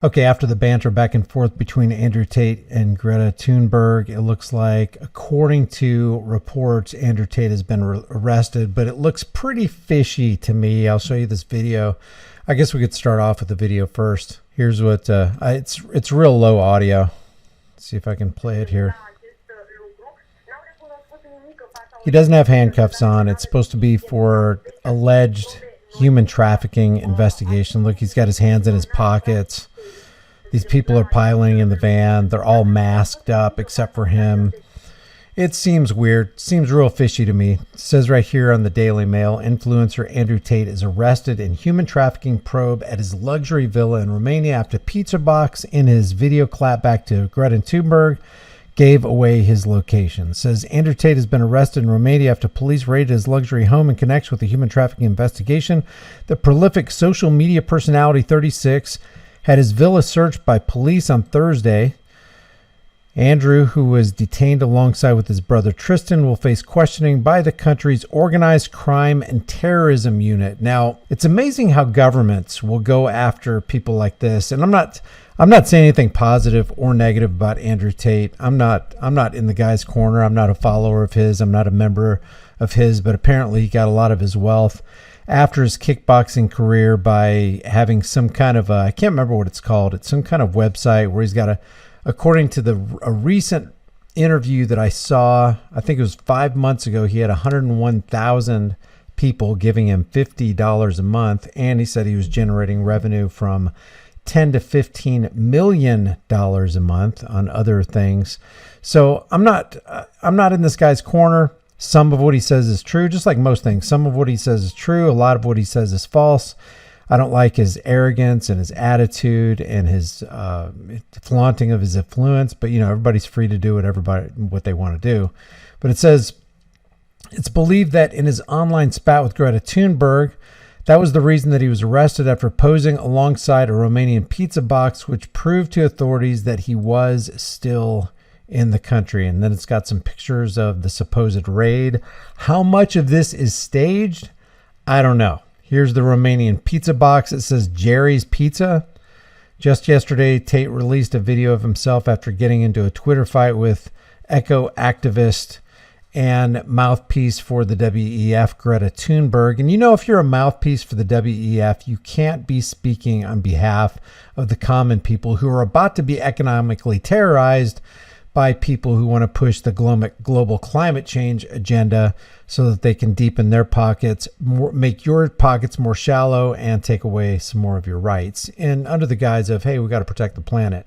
Okay, after the banter back and forth between Andrew Tate and Greta Thunberg, it looks like, according to reports, Andrew Tate has been arrested, but it looks pretty fishy to me. I'll show you this video. I guess we could start off with the video first. Here's what, it's real low audio. Let's see if I can play it here. He doesn't have handcuffs on. It's supposed to be for alleged human trafficking investigation. Look, he's got his hands in his pockets. These people are piling in the van. They're all masked up except for him. It seems weird. Seems real fishy to me. It says right here on the Daily Mail, influencer Andrew Tate is arrested in human trafficking probe at his luxury villa in Romania after Pizza Box in his video clapback to Greta Thunberg gave away his location. It says Andrew Tate has been arrested in Romania after police raided his luxury home in connection with the human trafficking investigation. The prolific social media personality 36 had his villa searched by police on Thursday. Andrew, who was detained alongside with his brother Tristan, will face questioning by the country's organized crime and terrorism unit. Now, it's amazing how governments will go after people like this. And I'm not saying anything positive or negative about Andrew Tate. I'm not in the guy's corner. I'm not a follower of his. I'm not a member of his, but apparently he got a lot of his wealth after his kickboxing career by having some kind of I can't remember what it's called. It's some kind of website where he's got according to a recent interview that I saw, I think it was 5 months ago, he had 101,000 people giving him $50 a month. And he said he was generating revenue from $10 to $15 million a month on other things. So I'm not in this guy's corner. Some of what he says is true, just like most things. Some of what he says is true. A lot of what he says is false. I don't like his arrogance and his attitude and his flaunting of his influence. But, everybody's free to do what they want to do. But it says it's believed that in his online spat with Greta Thunberg, that was the reason that he was arrested after posing alongside a Romanian pizza box, which proved to authorities that he was still in the country. And then it's got some pictures of the supposed raid. How much of this is staged? I don't know. Here's the Romanian pizza box. It says Jerry's Pizza. Just yesterday, Tate released a video of himself after getting into a Twitter fight with eco-activist and mouthpiece for the WEF, Greta Thunberg. And if you're a mouthpiece for the WEF, you can't be speaking on behalf of the common people who are about to be economically terrorized by people who want to push the global climate change agenda so that they can deepen their pockets, make your pockets more shallow, and take away some more of your rights. And under the guise of, hey, we got to protect the planet.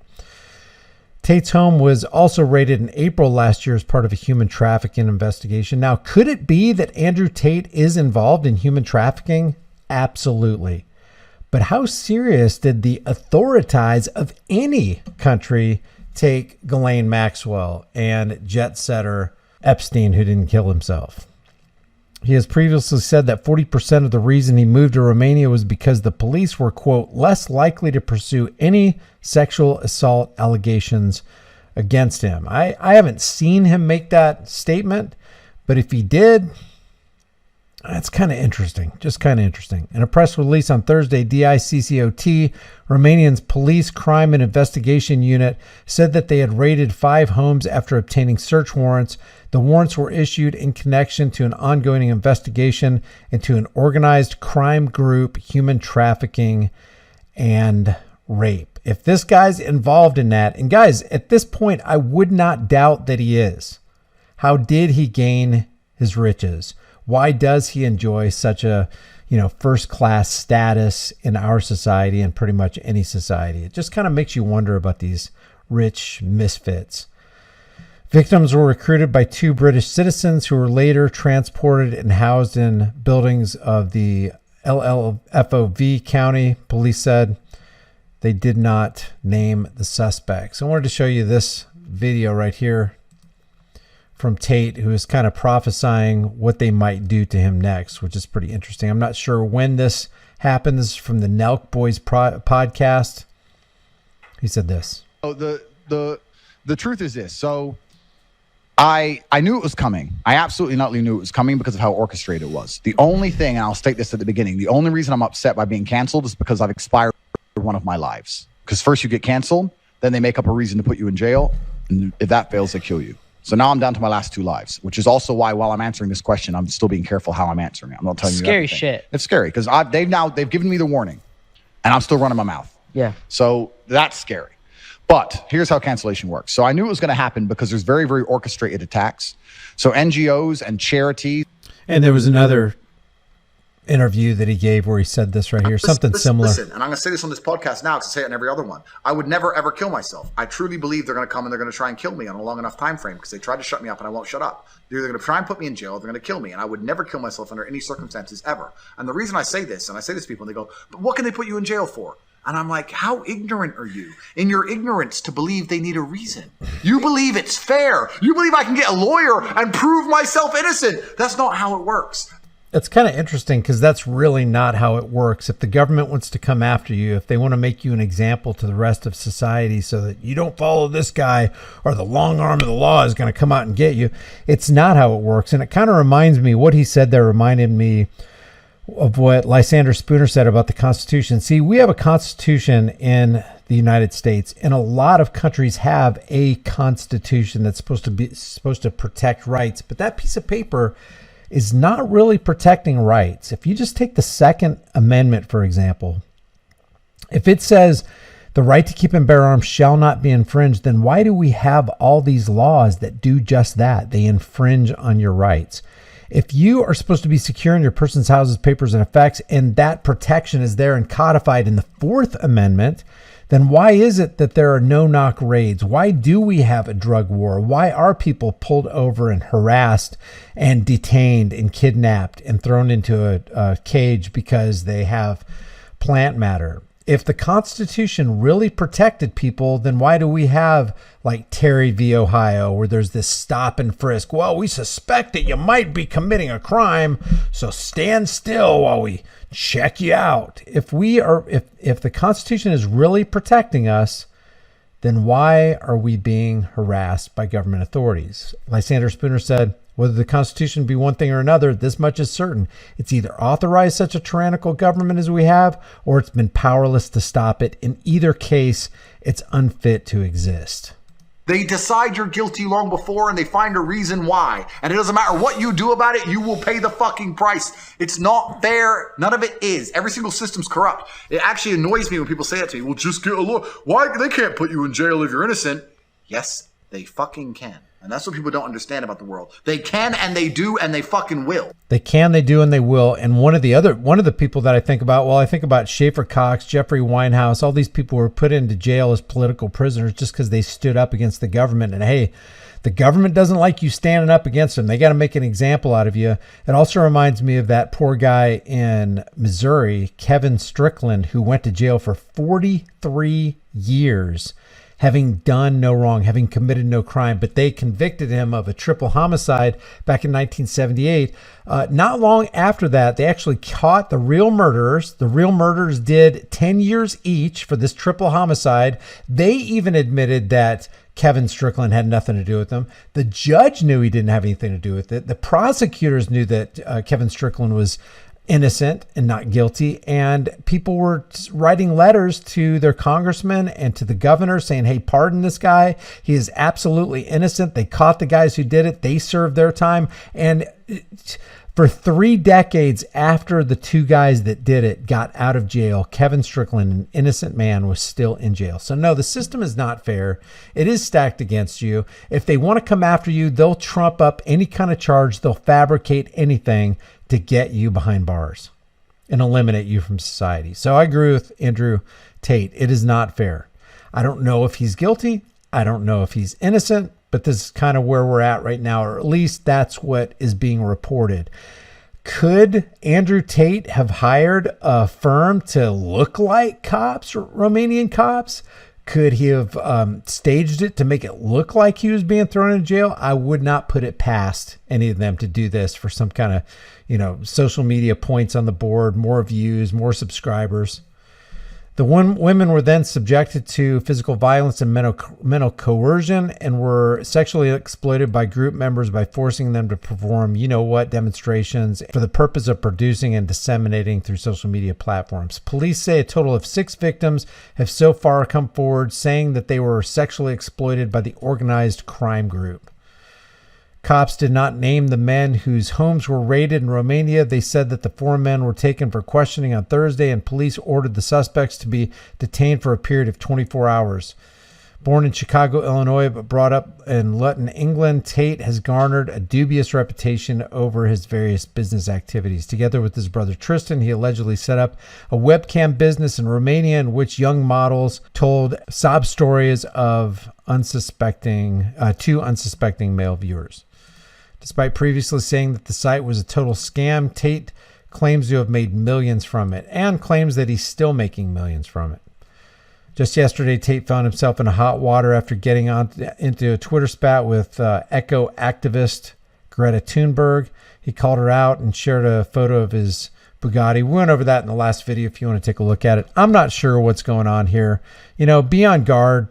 Tate's home was also raided in April last year as part of a human trafficking investigation. Now, could it be that Andrew Tate is involved in human trafficking? Absolutely. But how serious did the authorities of any country take Ghislaine Maxwell and jet setter Epstein, who didn't kill himself? He has previously said that 40% of the reason he moved to Romania was because the police were, quote, less likely to pursue any sexual assault allegations against him. I haven't seen him make that statement, but if he did, that's kind of interesting. Just kind of interesting. In a press release on Thursday, DICCOT, Romania's police crime and investigation unit, said that they had raided 5 homes after obtaining search warrants. The warrants were issued in connection to an ongoing investigation into an organized crime group, human trafficking, and rape. If this guy's involved in that, and guys, at this point, I would not doubt that he is. How did he gain his riches? Why does he enjoy such a, first-class status in our society and pretty much any society? It just kind of makes you wonder about these rich misfits. Victims were recruited by 2 British citizens who were later transported and housed in buildings of the LLFOV County. Police said they did not name the suspects. I wanted to show you this video right here from Tate, who is kind of prophesying what they might do to him next, which is pretty interesting. I'm not sure when this happened. This is from the Nelk Boys podcast. He said this. Oh, the truth is this. So I knew it was coming. I absolutely knew it was coming because of how orchestrated it was. The only thing, and I'll state this at the beginning, the only reason I'm upset by being canceled is because I've expired one of my lives. Because first you get canceled, then they make up a reason to put you in jail. And if that fails, they kill you. So now I'm down to my last 2 lives, which is also why while I'm answering this question, I'm still being careful how I'm answering it. I'm not telling you scary everything. shit. It's scary because they've given me the warning and I'm still running my mouth. Yeah. So that's scary. But here's how cancellation works. So I knew it was going to happen because there's very, very orchestrated attacks. So NGOs and charities. And there was another interview that he gave where he said this right here, something similar. Listen, and I'm going to say this on this podcast now because I say it in every other one. I would never, ever kill myself. I truly believe they're going to come and they're going to try and kill me on a long enough time frame because they tried to shut me up and I won't shut up. They're either going to try and put me in jail or they're going to kill me. And I would never kill myself under any circumstances ever. And the reason I say this, and I say this to people, and they go, but what can they put you in jail for? And I'm like, how ignorant are you in your ignorance to believe they need a reason? You believe it's fair. You believe I can get a lawyer and prove myself innocent. That's not how it works. It's kind of interesting because that's really not how it works. If the government wants to come after you, if they want to make you an example to the rest of society so that you don't follow this guy or the long arm of the law is going to come out and get you, it's not how it works. And it kind of reminds me, what he said there reminded me of what Lysander Spooner said about the Constitution. See, we have a Constitution in the United States, and a lot of countries have a Constitution that's supposed to protect rights, but that piece of paper is not really protecting rights. If you just take the Second Amendment, for example, if it says the right to keep and bear arms shall not be infringed, then why do we have all these laws that do just that? They infringe on your rights. If you are supposed to be secure in your person's houses, papers, and effects, and that protection is there and codified in the Fourth Amendment, then why is it that there are no-knock raids? Why do we have a drug war? Why are people pulled over and harassed and detained and kidnapped and thrown into a cage because they have plant matter? If the Constitution really protected people, then why do we have like Terry v. Ohio, where there's this stop and frisk? Well, we suspect that you might be committing a crime, so stand still while we check you out. If the Constitution is really protecting us, then why are we being harassed by government authorities? Lysander Spooner said, whether the Constitution be one thing or another, this much is certain. It's either authorized such a tyrannical government as we have, or it's been powerless to stop it. In either case, it's unfit to exist. They decide you're guilty long before and they find a reason why. And it doesn't matter what you do about it, you will pay the fucking price. It's not fair. None of it is. Every single system's corrupt. It actually annoys me when people say that to me. Well, just get a lawyer. Why? They can't put you in jail if you're innocent. Yes, they fucking can. And that's what people don't understand about the world. They can and they do and they fucking will. They can, they do, and they will. And one of the people that I think about Schaefer Cox, Jeffrey Winehouse, all these people were put into jail as political prisoners just because they stood up against the government. And hey, the government doesn't like you standing up against them. They got to make an example out of you. It also reminds me of that poor guy in Missouri, Kevin Strickland, who went to jail for 43 years. Having done no wrong, having committed no crime, but they convicted him of a triple homicide back in 1978. Not long after that, they actually caught the real murderers. The real murderers did 10 years each for this triple homicide. They even admitted that Kevin Strickland had nothing to do with them. The judge knew he didn't have anything to do with it. The prosecutors knew that Kevin Strickland was innocent and not guilty, and people were writing letters to their congressman and to the governor saying, hey, pardon this guy, he is absolutely innocent. They caught the guys who did it, they served their time. And for 3 decades after the 2 guys that did it got out of jail, Kevin Strickland, an innocent man, was still in jail. So no, the system is not fair. It is stacked against you. If they want to come after you, they'll trump up any kind of charge. They'll fabricate anything to get you behind bars and eliminate you from society. So I agree with Andrew Tate. It is not fair. I don't know if he's guilty. I don't know if he's innocent, but this is kind of where we're at right now, or at least that's what is being reported. Could Andrew Tate have hired a firm to look like cops, Romanian cops? Could he have staged it to make it look like he was being thrown in jail? I would not put it past any of them to do this for some kind of, social media points on the board, more views, more subscribers. The women were then subjected to physical violence and mental coercion and were sexually exploited by group members by forcing them to perform demonstrations for the purpose of producing and disseminating through social media platforms. Police say a total of 6 victims have so far come forward saying that they were sexually exploited by the organized crime group. Cops did not name the men whose homes were raided in Romania. They said that the 4 men were taken for questioning on Thursday, and police ordered the suspects to be detained for a period of 24 hours. Born in Chicago, Illinois, but brought up in Luton, England, Tate has garnered a dubious reputation over his various business activities. Together with his brother Tristan, he allegedly set up a webcam business in Romania in which young models told sob stories of to unsuspecting male viewers. Despite previously saying that the site was a total scam, Tate claims to have made millions from it and claims that he's still making millions from it. Just yesterday, Tate found himself in hot water after getting into a Twitter spat with eco activist Greta Thunberg. He called her out and shared a photo of his Bugatti. We went over that in the last video if you want to take a look at it. I'm not sure what's going on here. Be on guard.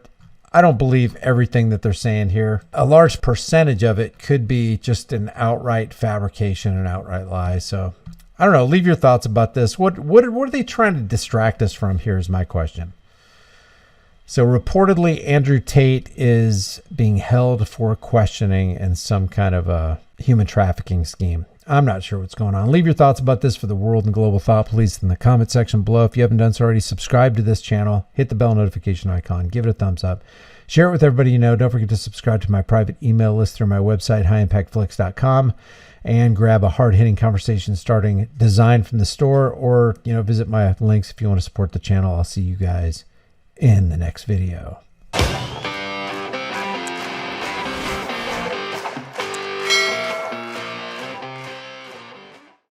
I don't believe everything that they're saying here. A large percentage of it could be just an outright fabrication, an outright lie. So I don't know. Leave your thoughts about this. What are they trying to distract us from here is my question. So reportedly, Andrew Tate is being held for questioning in some kind of a human trafficking scheme. I'm not sure what's going on. Leave your thoughts about this for the world and global thought, please, in the comment section below. If you haven't done so already, subscribe to this channel. Hit the bell notification icon. Give it a thumbs up. Share it with everybody you know. Don't forget to subscribe to my private email list through my website, highimpactflix.com, and grab a hard-hitting conversation starting design from the store, or visit my links if you want to support the channel. I'll see you guys in the next video.